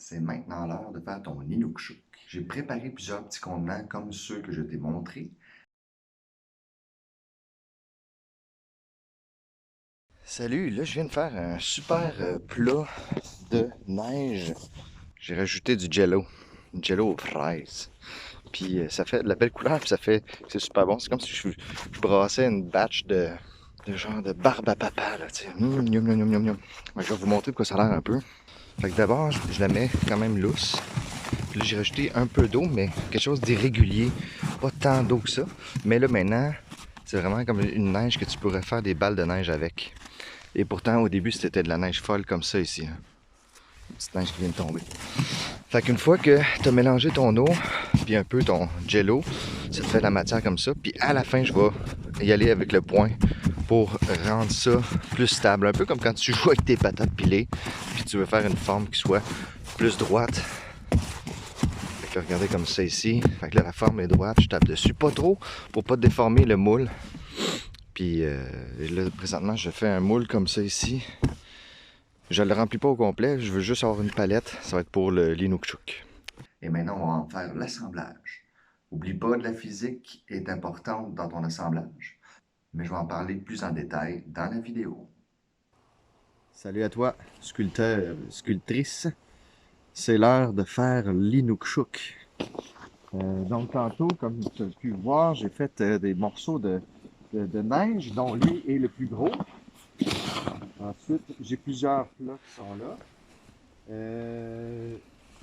C'est maintenant l'heure de faire ton Inukshuk. J'ai préparé plusieurs petits contenants comme ceux que je t'ai montrés. Salut, là je viens de faire un super plat de neige. J'ai rajouté du jello aux fraises. Puis ça fait de la belle couleur, puis c'est super bon. C'est comme si je brassais une batch de genre de barbe à papa, là, tu sais. Miam, miam, miam, miam, miam. Ouais, je vais vous montrer de quoi ça a l'air un peu. Fait que d'abord, je la mets quand même lousse. Puis là, j'ai rajouté un peu d'eau, mais quelque chose d'irrégulier. Pas tant d'eau que ça. Mais là, maintenant, c'est vraiment comme une neige que tu pourrais faire des balles de neige avec. Et pourtant, au début, c'était de la neige folle comme ça ici. Une petite neige qui vient de tomber. Fait qu'une fois que tu as mélangé ton eau, puis un peu ton jello, ça te fait de la matière comme ça. Puis à la fin, je vais y aller avec le poing pour rendre ça plus stable. Un peu comme quand tu joues avec tes patates pilées, puis tu veux faire une forme qui soit plus droite. Fait que regardez comme ça ici. Fait que là, la forme est droite, je tape dessus. Pas trop, pour pas déformer le moule. Puis là, présentement, je fais un moule comme ça ici. Je ne le remplis pas au complet, je veux juste avoir une palette. Ça va être pour l'Inukshuk. Et maintenant, on va en faire l'assemblage. N'oublie pas que la physique est importante dans ton assemblage, mais je vais en parler plus en détail dans la vidéo. Salut à toi, sculpteur, sculptrice. C'est l'heure de faire l'Inukshuk. Donc tantôt, comme tu as pu voir, j'ai fait des morceaux de neige, dont lui est le plus gros. Ensuite, j'ai plusieurs plats qui sont là.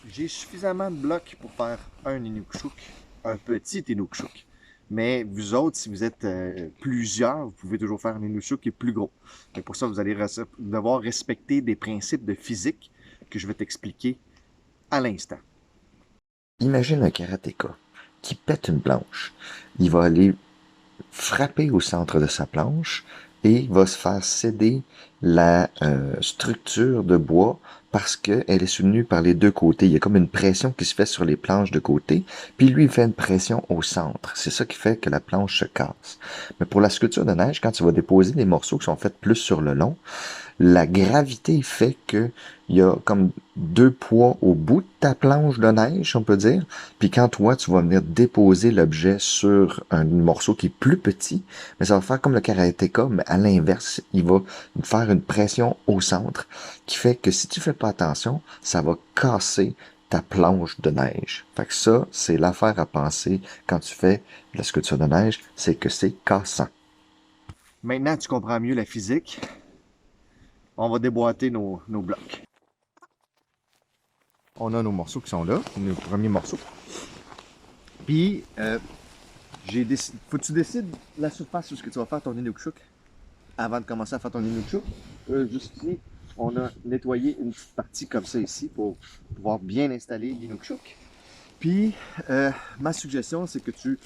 J'ai suffisamment de blocs pour faire un Inukshuk, un petit Inukshuk. Mais vous autres, si vous êtes plusieurs, vous pouvez toujours faire un Inukshuk qui est plus gros. Et pour ça, vous allez devoir respecter des principes de physique que je vais t'expliquer à l'instant. Imagine un karatéka qui pète une planche. Il va aller frapper au centre de sa planche et il va se faire céder la structure de bois parce qu'elle est soutenue par les deux côtés. Il y a comme une pression qui se fait sur les planches de côté, puis lui, il fait une pression au centre. C'est ça qui fait que la planche se casse. Mais pour la sculpture de neige, quand tu vas déposer des morceaux qui sont faits plus sur le long, la gravité fait que il y a comme deux poids au bout de ta planche de neige, on peut dire. Puis quand toi, tu vas venir déposer l'objet sur un morceau qui est plus petit, mais ça va faire comme le karatéka, mais à l'inverse, il va faire une pression au centre qui fait que si tu fais pas attention, ça va casser ta planche de neige. Fait que ça, c'est l'affaire à penser quand tu fais la sculpture de neige, c'est que c'est cassant. Maintenant, tu comprends mieux la physique. On va déboîter nos blocs. On a nos morceaux qui sont là, nos premiers morceaux. Puis, faut que tu décides la surface où ce que tu vas faire ton Inukshuk avant de commencer à faire ton Inukshuk. Juste ici, on a nettoyé une petite partie comme ça ici pour pouvoir bien installer l'Inukshuk. Puis, ma suggestion, c'est que tu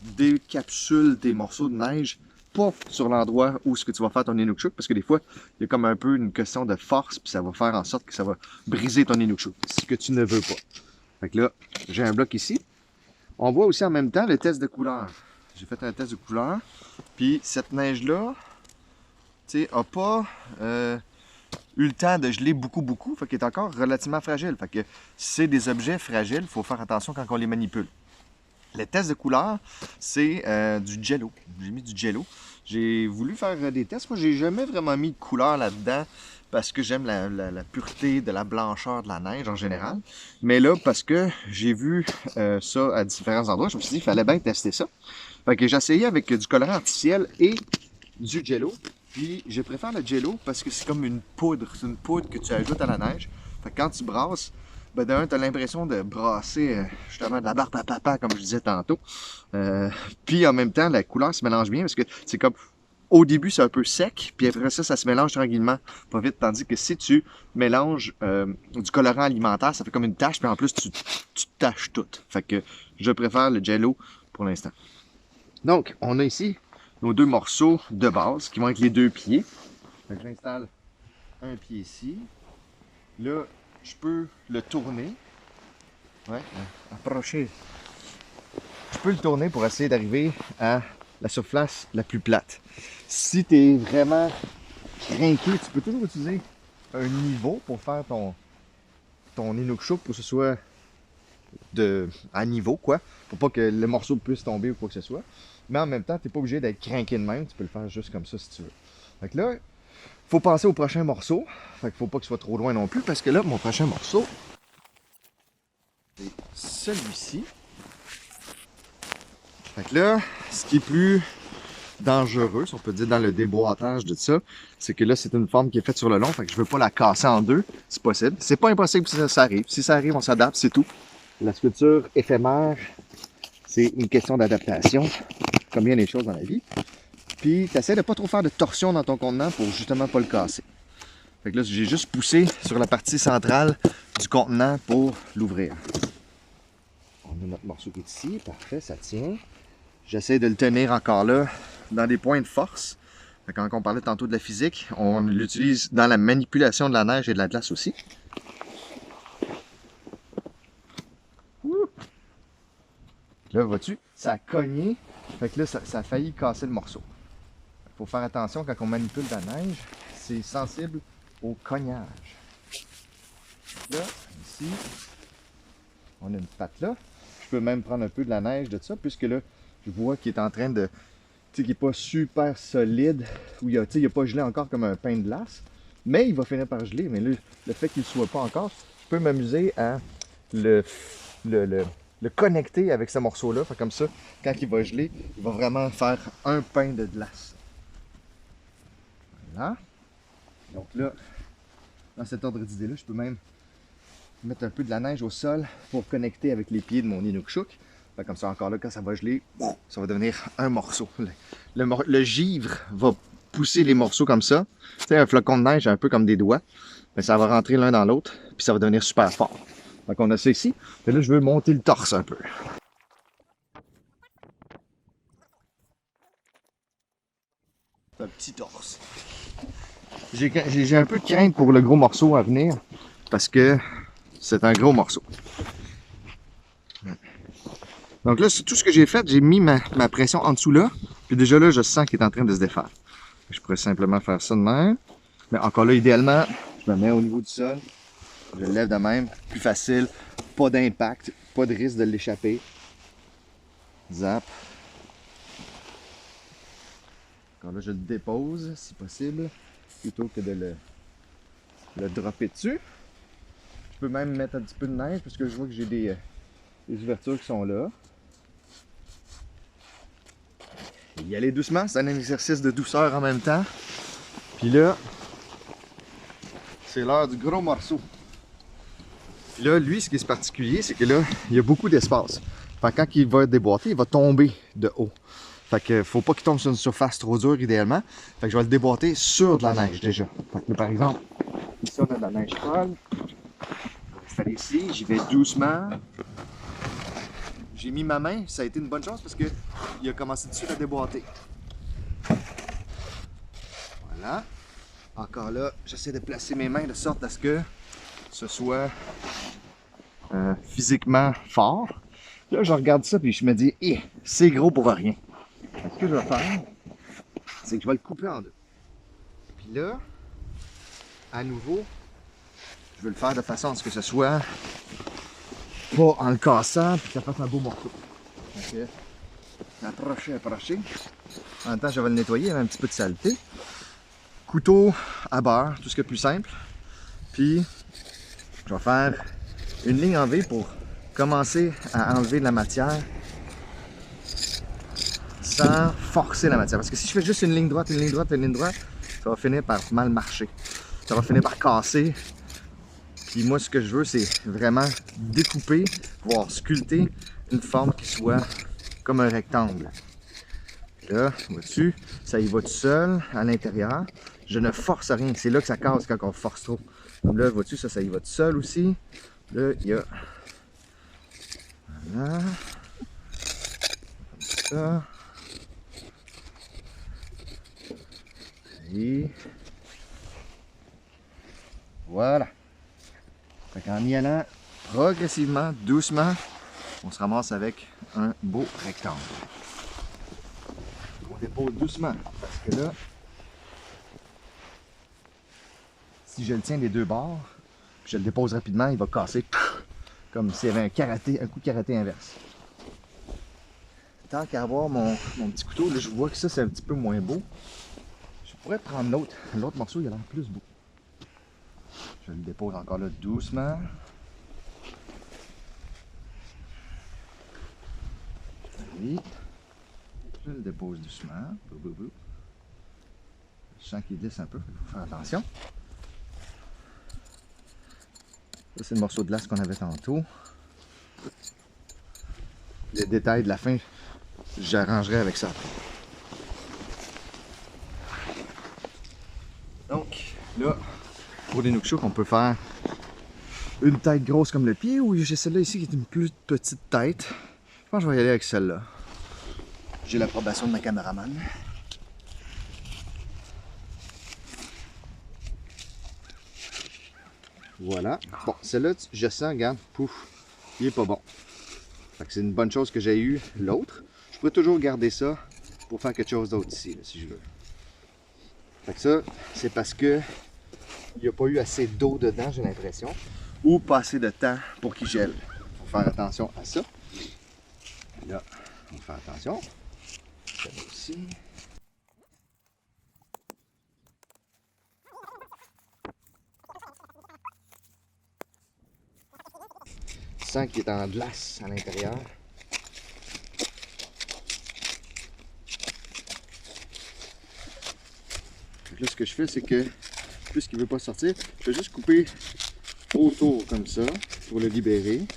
décapsules tes morceaux de neige pas sur l'endroit où ce que tu vas faire ton Inukshuk, parce que des fois, il y a comme un peu une question de force, puis ça va faire en sorte que ça va briser ton Inukshuk, ce que tu ne veux pas. Fait que là, j'ai un bloc ici. On voit aussi en même temps le test de couleur. J'ai fait un test de couleur, puis cette neige-là, tu sais, n'a pas eu le temps de geler beaucoup, fait qu'elle est encore relativement fragile. Fait que si c'est des objets fragiles, il faut faire attention quand on les manipule. Le test de couleur, c'est du jello. J'ai mis du jello. J'ai voulu faire des tests. Moi, j'ai jamais vraiment mis de couleur là-dedans parce que j'aime la pureté de la blancheur de la neige en général. Mais là, parce que j'ai vu ça à différents endroits, je me suis dit qu'il fallait bien tester ça. Fait que j'ai essayé avec du colorant artificiel et du jello. Puis, je préfère le jello parce que c'est comme une poudre. C'est une poudre que tu ajoutes à la neige. Fait que quand tu brasses, ben d'un, tu as l'impression de brasser justement de la barbe à papa, comme je disais tantôt. Puis en même temps, la couleur se mélange bien parce que c'est comme au début, c'est un peu sec, puis après ça, ça se mélange tranquillement, pas vite. Tandis que si tu mélanges du colorant alimentaire, ça fait comme une tache, puis en plus, tu taches tout. Fait que je préfère le jello pour l'instant. Donc, on a ici nos deux morceaux de base qui vont être les deux pieds. Fait que j'installe un pied ici. Là, je peux le tourner. Ouais, approcher. Je peux le tourner pour essayer d'arriver à la surface la plus plate. Si tu es vraiment craqué, tu peux toujours utiliser un niveau pour faire ton Inukshuk pour que ce soit à niveau, quoi. Pour pas que le morceau puisse tomber ou quoi que ce soit. Mais en même temps, tu n'es pas obligé d'être craqué de même. Tu peux le faire juste comme ça si tu veux. Fait que là, faut penser au prochain morceau. Fait qu'il faut pas qu'il soit trop loin non plus. Parce que là, mon prochain morceau, c'est celui-ci. Fait que là, ce qui est plus dangereux, si on peut dire dans le déboîtage de ça, c'est que là, c'est une forme qui est faite sur le long. Fait que je veux pas la casser en deux, c'est possible. C'est pas impossible si ça arrive. Si ça arrive, on s'adapte, c'est tout. La sculpture éphémère, c'est une question d'adaptation, comme bien les choses dans la vie. Puis, tu essaies de pas trop faire de torsion dans ton contenant pour justement pas le casser. Fait que là, j'ai juste poussé sur la partie centrale du contenant pour l'ouvrir. On a notre morceau qui est ici, parfait, ça tient. J'essaie de le tenir encore là, dans des points de force. Fait que quand on parlait tantôt de la physique, on l'utilise dans la manipulation de la neige et de la glace aussi. Là, vois-tu, ça a cogné. Fait que là, ça a failli casser le morceau. Il faut faire attention quand on manipule la neige, c'est sensible au cognage. Là, ici, on a une patte là. Je peux même prendre un peu de la neige de ça, puisque là, je vois qu'il est en train de... Tu sais, qu'il n'est pas super solide, où il n'a pas gelé encore comme un pain de glace, mais il va finir par geler. Mais là, le fait qu'il ne soit pas encore, je peux m'amuser à le connecter avec ce morceau-là. Comme ça, quand il va geler, il va vraiment faire un pain de glace. Voilà. Donc là, dans cet ordre d'idée-là, je peux même mettre un peu de la neige au sol pour connecter avec les pieds de mon Inukshuk. Comme ça, encore là, quand ça va geler, ça va devenir un morceau. Le givre va pousser les morceaux comme ça. Tu sais, un flocon de neige, un peu comme des doigts. Mais ça va rentrer l'un dans l'autre, puis ça va devenir super fort. Donc on a ça ici. Et là, je veux monter le torse un peu. Un petit torse. J'ai un peu de crainte pour le gros morceau à venir, parce que c'est un gros morceau. Donc là, c'est tout ce que j'ai fait. J'ai mis ma pression en dessous là. Puis déjà là, je sens qu'il est en train de se défaire. Je pourrais simplement faire ça de même. Mais encore là, idéalement, je me mets au niveau du sol. Je le lève de même. Plus facile. Pas d'impact. Pas de risque de l'échapper. Zap. Encore là, je le dépose, si possible. Plutôt que de le dropper dessus. Je peux même mettre un petit peu de neige parce que je vois que j'ai des ouvertures qui sont là. Et y aller doucement, c'est un exercice de douceur en même temps. Puis là, c'est l'heure du gros morceau. Puis là, lui, ce qui est particulier, c'est que là, il y a beaucoup d'espace. Fait que quand il va être déboîté, il va tomber de haut. Fait que faut pas qu'il tombe sur une surface trop dure, idéalement. Fait que je vais le déboîter sur de la neige, déjà. Fait que là, par exemple, ici, on a de la neige folle. Je vais l'installer ici, j'y vais doucement. J'ai mis ma main, ça a été une bonne chose parce qu'il a commencé tout de suite à déboîter. Voilà. Encore là, j'essaie de placer mes mains de sorte à ce que ce soit physiquement fort. Là, je regarde ça et je me dis, c'est gros pour rien. Ce que je vais faire, c'est que je vais le couper en deux. Puis là, à nouveau, je vais le faire de façon à ce que ce soit pas en le cassant, puis que ça fasse un beau morceau. Ok. Approcher. En même temps, je vais le nettoyer, il y a un petit peu de saleté. Couteau à beurre, tout ce qui est plus simple. Puis, je vais faire une ligne en V pour commencer à enlever de la matière sans forcer la matière. Parce que si je fais juste une ligne droite, ça va finir par mal marcher. Ça va finir par casser. Puis moi, ce que je veux, c'est vraiment découper, voire sculpter une forme qui soit comme un rectangle. Là, vois-tu, ça y va tout seul à l'intérieur. Je ne force rien. C'est là que ça casse quand on force trop. Comme là, vois-tu, ça y va tout seul aussi. Là, il y a... Voilà. Comme ça. Et... Voilà. Fait qu'en y allant progressivement, doucement, on se ramasse avec un beau rectangle. On dépose doucement parce que là, si je le tiens des deux bords, Puis je le dépose rapidement, il va casser comme s'il y avait un coup de karaté inverse. Tant qu'à avoir mon petit couteau, là je vois que ça c'est un petit peu moins beau. Je pourrais prendre l'autre morceau, il a l'air plus beau. Je le dépose encore là doucement. Oui. Je le dépose doucement. Je sens qu'il glisse un peu, il faut faire attention. Ça, c'est le morceau de glace qu'on avait tantôt. Les détails de la fin, j'arrangerai avec ça. Donc, là, pour les nookshooks, on peut faire une tête grosse comme le pied ou j'ai celle-là ici qui est une plus petite tête. Je pense que je vais y aller avec celle-là. J'ai l'approbation de ma caméraman. Voilà. Bon, celle-là, je sens, regarde, pouf, il est pas bon. Fait que c'est une bonne chose que j'ai eu l'autre. Je pourrais toujours garder ça pour faire quelque chose d'autre ici, là, si je veux. Fait que ça, c'est parce que il n'y a pas eu assez d'eau dedans, j'ai l'impression. Ou pas assez de temps pour qu'il gèle. Il faut faire attention à ça. Là, on fait attention. Celle-là aussi. Je sens qu'il est en glace à l'intérieur. Là, ce que je fais, c'est que, puisqu'il ne veut pas sortir, je vais juste couper autour comme ça pour le libérer.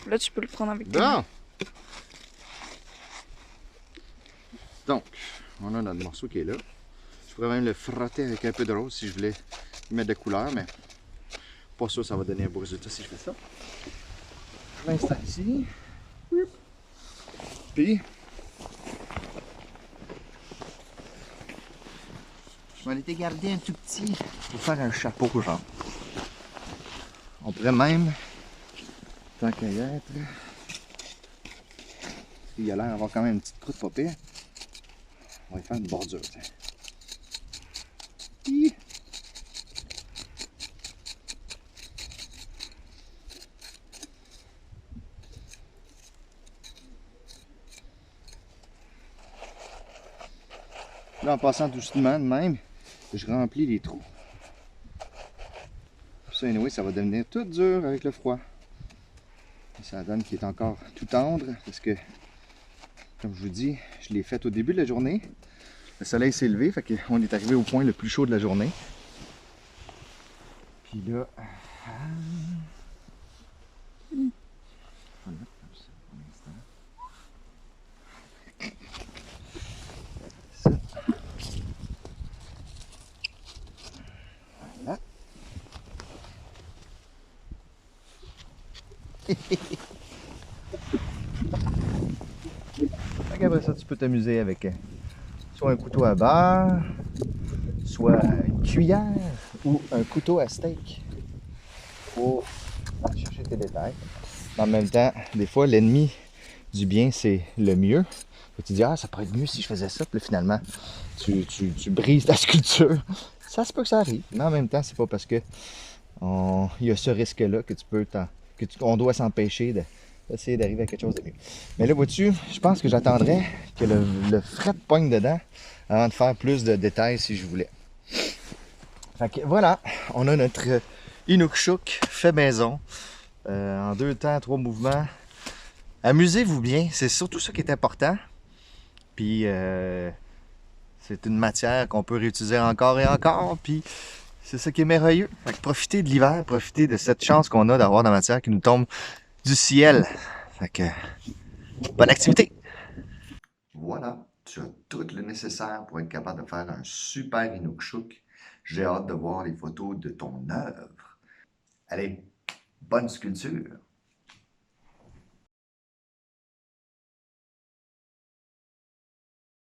Là, tu peux le prendre avec ta main. Bon! Donc, on a notre morceau qui est là. Je pourrais même le frotter avec un peu de rose si je voulais mettre de couleur, mais pas sûr que ça va donner un beau résultat si je fais ça. Je l'installe ici. Puis, je vais aller garder un tout petit pour faire un chapeau, genre. On pourrait même, tant qu'à y être, il a l'air d'avoir quand même une petite croûte pas pire. On va y faire une bordure, tiens. Hi. Là, en passant doucement de même, je remplis les trous. Puis ça, anyway, ça va devenir tout dur avec le froid. Et ça donne qu'il est encore tout tendre parce que, comme je vous dis, je l'ai fait au début de la journée. Le soleil s'est levé, fait qu'on est arrivé au point le plus chaud de la journée. Puis là, voilà. Après ça, tu peux t'amuser avec soit un couteau à beurre, soit une cuillère ou un couteau à steak pour chercher tes détails. En même temps, des fois, l'ennemi du bien, c'est le mieux. Et tu dis, ah, ça pourrait être mieux si je faisais ça. Puis là, finalement, tu brises ta sculpture. Ça se peut que ça arrive. Mais en même temps, c'est pas parce que il y a ce risque-là que on doit s'empêcher d'essayer d'arriver à quelque chose de mieux. Mais là, vois-tu, je pense que j'attendrais que le fret pogne dedans avant de faire plus de détails si je voulais. Fait que voilà, on a notre Inukshuk fait maison. En 2 temps, 3 mouvements. Amusez-vous bien, c'est surtout ça qui est important. Puis c'est une matière qu'on peut réutiliser encore et encore. Puis c'est ça qui est merveilleux. Fait que profitez de l'hiver, profitez de cette chance qu'on a d'avoir de la matière qui nous tombe du ciel. Fait que bonne activité! Voilà, tu as tout le nécessaire pour être capable de faire un super Inukshuk. J'ai hâte de voir les photos de ton œuvre. Allez, bonne sculpture!